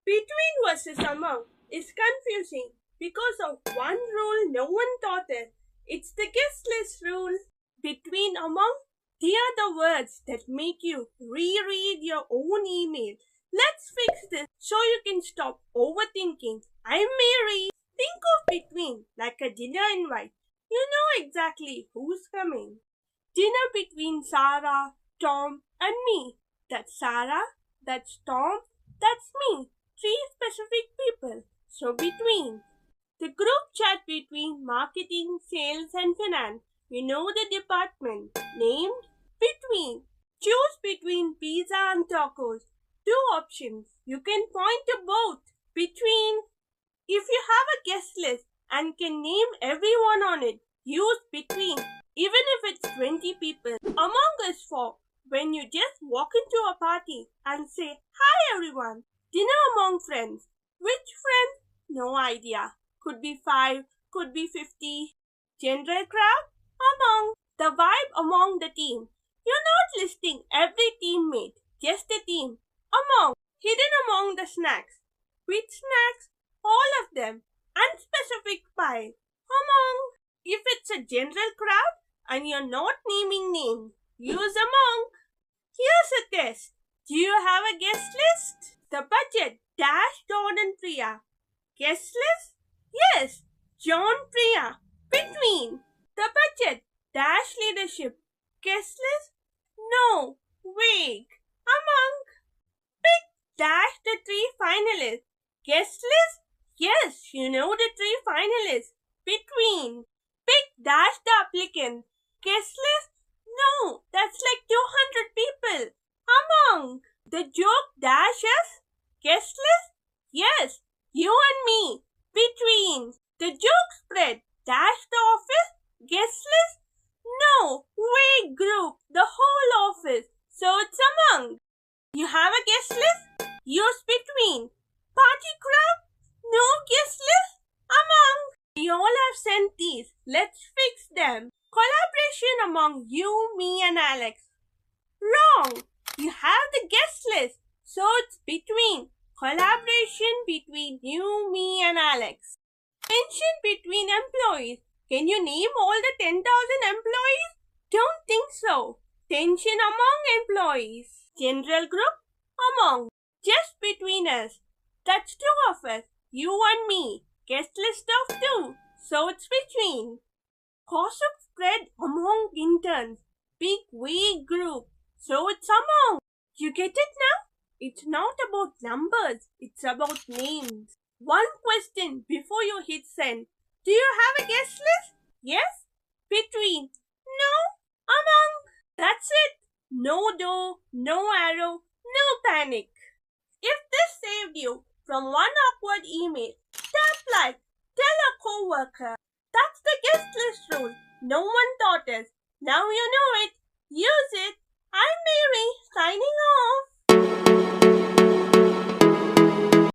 Between versus among is confusing because of one rule no one taught us. It's the guest list rule. Between among, they are the words that make you reread your own email. Let's fix this so you can stop overthinking. I'm Mary. Think of between like a dinner invite. You know exactly who's coming. Dinner between Sarah, Tom, and me. That's Sarah, that's Tom, that's me. Three specific people. So between. The group chat between marketing, sales, and finance. You know the department. Named between. Choose between pizza and tacos. Two options. You can point to both. Between. If you have a guest list and can name everyone on it, use between. Even if it's 20 people. Among is for when you just walk into a party and say, "Hi everyone, dinner among friends." Which friends? No idea. Could be 5, could be 50. General crowd? Among. The vibe among the team. You're not listing every teammate, just the team. Among. Hidden among the snacks. Which snacks? All of them. Unspecific pile. Among. If it's a general crowd and you're not naming names, use among. Here's a test. Do you have a guest list? The budget dash John and Priya. Guest list? Yes, John Priya. Between. The budget dash leadership. Guest list? No. Vague. Among. Pick dash the three finalists. Guest list? Yes, you know the three finalists. Between. Pick dash the applicant. Guest list? No, that's like 200 people. Among. The joke dashes? Guest list? Yes, you and me. Between. The joke spread dash the office? Guest list? No, vague group. The whole office. So it's among. You have a guest list? Use between. Party crowd? No guest list? Among. We all have sent these. Let's fix them. Collaboration among you, me, and Alex. Wrong. You have the guest list. So it's between. Collaboration between you, me, and Alex. Tension between employees. Can you name all the 10,000 employees? Don't think so. Tension among employees. General group? Among. Just between us. That's two of us. You and me. Guest list of two. So it's between. Gossip spread among interns. Big vague group. So it's among. You get it now? It's not about numbers. It's about names. One question before you hit send. Do you have a guest list? Yes? Between. No? Among. That's it. No door, no arrow, no panic. If this saved you from one awkward email, tap like, tell a coworker. That's the guest list rule. No one taught us. Now you know it. Use it. I'm Mary, signing off.